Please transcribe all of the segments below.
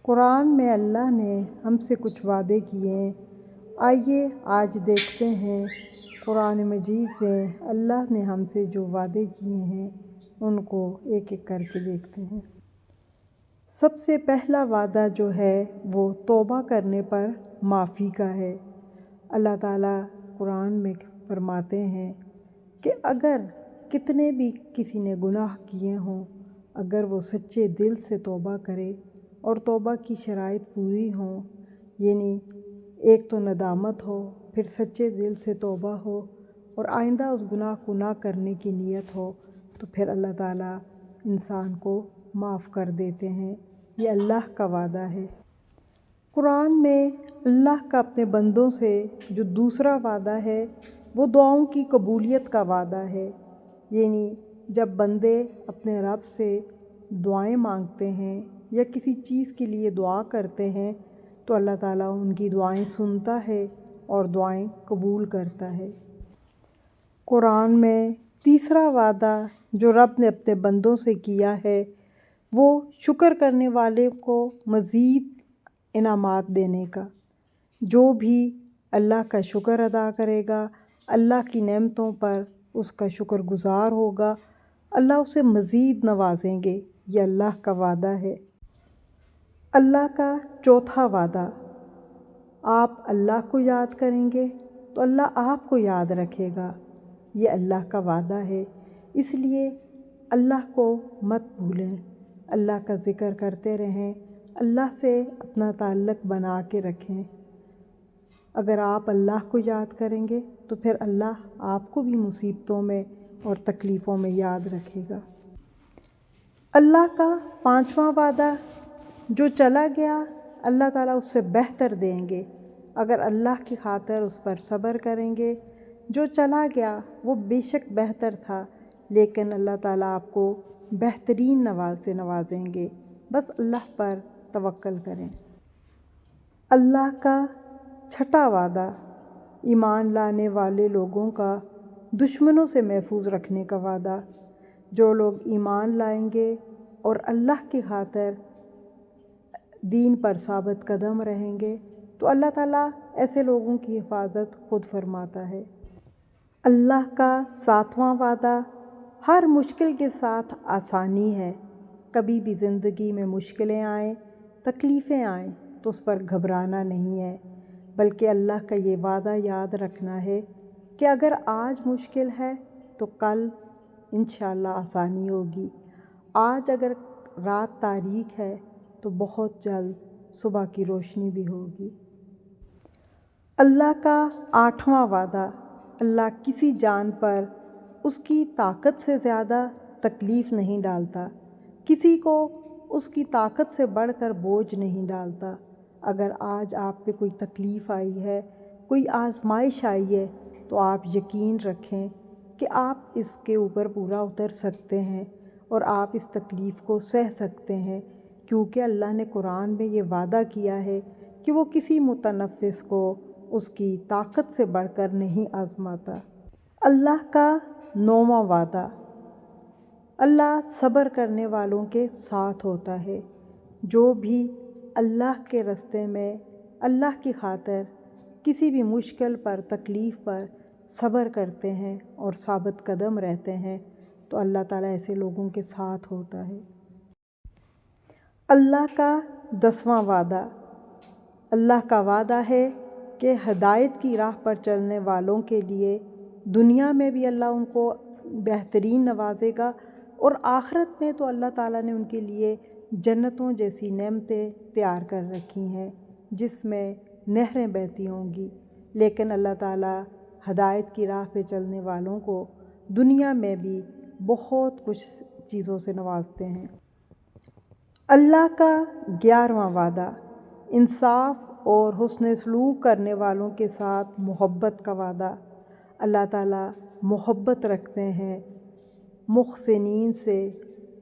قرآن میں اللہ نے ہم سے کچھ وعدے کیے ہیں۔ آئیے آج دیکھتے ہیں قرآن مجید میں اللہ نے ہم سے جو وعدے کیے ہیں ان کو ایک ایک کر کے دیکھتے ہیں۔ سب سے پہلا وعدہ جو ہے وہ توبہ کرنے پر معافی کا ہے۔ اللہ تعالیٰ قرآن میں فرماتے ہیں کہ اگر کتنے بھی کسی نے گناہ کیے ہوں، اگر وہ سچے دل سے توبہ کرے اور توبہ کی شرائط پوری ہوں، یعنی ایک تو ندامت ہو، پھر سچے دل سے توبہ ہو اور آئندہ اس گناہ کو نہ کرنے کی نیت ہو، تو پھر اللہ تعالیٰ انسان کو معاف کر دیتے ہیں۔ یہ اللہ کا وعدہ ہے۔ قرآن میں اللہ کا اپنے بندوں سے جو دوسرا وعدہ ہے وہ دعاؤں کی قبولیت کا وعدہ ہے، یعنی جب بندے اپنے رب سے دعائیں مانگتے ہیں یا کسی چیز کے لیے دعا کرتے ہیں تو اللہ تعالیٰ ان کی دعائیں سنتا ہے اور دعائیں قبول کرتا ہے۔ قرآن میں تیسرا وعدہ جو رب نے اپنے بندوں سے کیا ہے وہ شکر کرنے والے کو مزید انعامات دینے کا۔ جو بھی اللہ کا شکر ادا کرے گا، اللہ کی نعمتوں پر اس کا شکر گزار ہوگا، اللہ اسے مزید نوازیں گے۔ یہ اللہ کا وعدہ ہے۔ اللہ کا چوتھا وعدہ، آپ اللہ کو یاد کریں گے تو اللہ آپ کو یاد رکھے گا۔ یہ اللہ کا وعدہ ہے۔ اس لیے اللہ کو مت بھولیں، اللہ کا ذکر کرتے رہیں، اللہ سے اپنا تعلق بنا کے رکھیں۔ اگر آپ اللہ کو یاد کریں گے تو پھر اللہ آپ کو بھی مصیبتوں میں اور تکلیفوں میں یاد رکھے گا۔ اللہ کا پانچواں وعدہ، جو چلا گیا اللہ تعالیٰ اس سے بہتر دیں گے اگر اللہ کی خاطر اس پر صبر کریں گے۔ جو چلا گیا وہ بے شک بہتر تھا، لیکن اللہ تعالیٰ آپ کو بہترین نواز سے نوازیں گے، بس اللہ پر توکل کریں۔ اللہ کا چھٹا وعدہ، ایمان لانے والے لوگوں کا دشمنوں سے محفوظ رکھنے کا وعدہ۔ جو لوگ ایمان لائیں گے اور اللہ کی خاطر دین پر ثابت قدم رہیں گے تو اللہ تعالیٰ ایسے لوگوں کی حفاظت خود فرماتا ہے۔ اللہ کا ساتواں وعدہ، ہر مشکل کے ساتھ آسانی ہے۔ کبھی بھی زندگی میں مشکلیں آئیں، تکلیفیں آئیں تو اس پر گھبرانا نہیں ہے، بلکہ اللہ کا یہ وعدہ یاد رکھنا ہے کہ اگر آج مشکل ہے تو کل انشاءاللہ آسانی ہوگی۔ آج اگر رات تاریک ہے تو بہت جلد صبح کی روشنی بھی ہوگی۔ اللہ کا آٹھواں وعدہ، اللہ کسی جان پر اس کی طاقت سے زیادہ تکلیف نہیں ڈالتا، کسی کو اس کی طاقت سے بڑھ کر بوجھ نہیں ڈالتا۔ اگر آج آپ پہ کوئی تکلیف آئی ہے، کوئی آزمائش آئی ہے تو آپ یقین رکھیں کہ آپ اس کے اوپر پورا اتر سکتے ہیں اور آپ اس تکلیف کو سہ سکتے ہیں، کیونکہ اللہ نے قرآن میں یہ وعدہ کیا ہے کہ وہ کسی متنفس کو اس کی طاقت سے بڑھ کر نہیں آزماتا۔ اللہ کا نوواں وعدہ، اللہ صبر کرنے والوں کے ساتھ ہوتا ہے۔ جو بھی اللہ کے راستے میں اللہ کی خاطر کسی بھی مشکل پر، تکلیف پر صبر کرتے ہیں اور ثابت قدم رہتے ہیں تو اللہ تعالیٰ ایسے لوگوں کے ساتھ ہوتا ہے۔ اللہ کا 10واں وعدہ، اللہ کا وعدہ ہے کہ ہدایت کی راہ پر چلنے والوں کے لیے دنیا میں بھی اللہ ان کو بہترین نوازے گا اور آخرت میں تو اللہ تعالیٰ نے ان کے لیے جنتوں جیسی نعمتیں تیار کر رکھی ہیں جس میں نہریں بہتی ہوں گی۔ لیکن اللہ تعالیٰ ہدایت کی راہ پہ چلنے والوں کو دنیا میں بھی بہت کچھ چیزوں سے نوازتے ہیں۔ اللہ کا 11واں وعدہ، انصاف اور حسن سلوک کرنے والوں کے ساتھ محبت کا وعدہ۔ اللہ تعالیٰ محبت رکھتے ہیں محسنین سے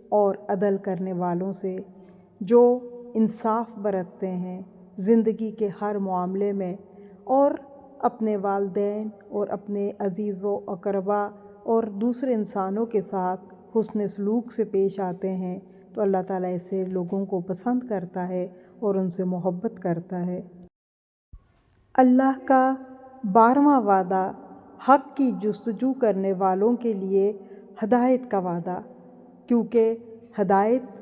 اور عدل کرنے والوں سے، جو انصاف برتتے ہیں زندگی کے ہر معاملے میں اور اپنے والدین اور اپنے عزیز و اقربا اور دوسرے انسانوں کے ساتھ حسن سلوک سے پیش آتے ہیں، تو اللہ تعالیٰ ایسے لوگوں کو پسند کرتا ہے اور ان سے محبت کرتا ہے۔ اللہ کا 12واں وعدہ حق کی جستجو کرنے والوں کے لیے ہدایت کا وعدہ، کیونکہ ہدایت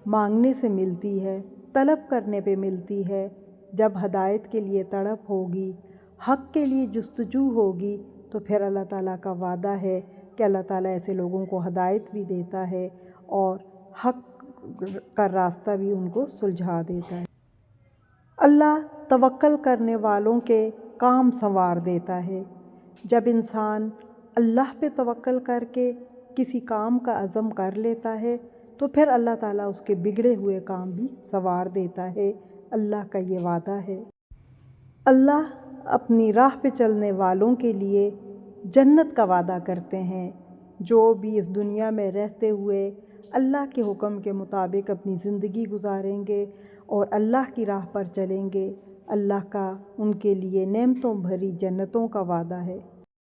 مانگنے سے ملتی ہے، طلب کرنے پہ ملتی ہے۔ جب ہدایت کے لیے تڑپ ہوگی، حق کے لیے جستجو ہوگی، تو پھر اللہ تعالیٰ کا وعدہ ہے کہ اللہ تعالیٰ ایسے لوگوں کو ہدایت بھی دیتا ہے اور حق کا راستہ بھی ان کو سلجھا دیتا ہے۔ اللہ توکل کرنے والوں کے کام سنوار دیتا ہے۔ جب انسان اللہ پہ توکل کر کے کسی کام کا عزم کر لیتا ہے تو پھر اللہ تعالیٰ اس کے بگڑے ہوئے کام بھی سنوار دیتا ہے۔ اللہ کا یہ وعدہ ہے۔ اللہ اپنی راہ پہ چلنے والوں کے لیے جنت کا وعدہ کرتے ہیں، جو بھی اس دنیا میں رہتے ہوئے اللہ کے حکم کے مطابق اپنی زندگی گزاریں گے اور اللہ کی راہ پر چلیں گے۔ اللہ کا ان کے لیے نعمتوں بھری جنتوں کا وعدہ ہے۔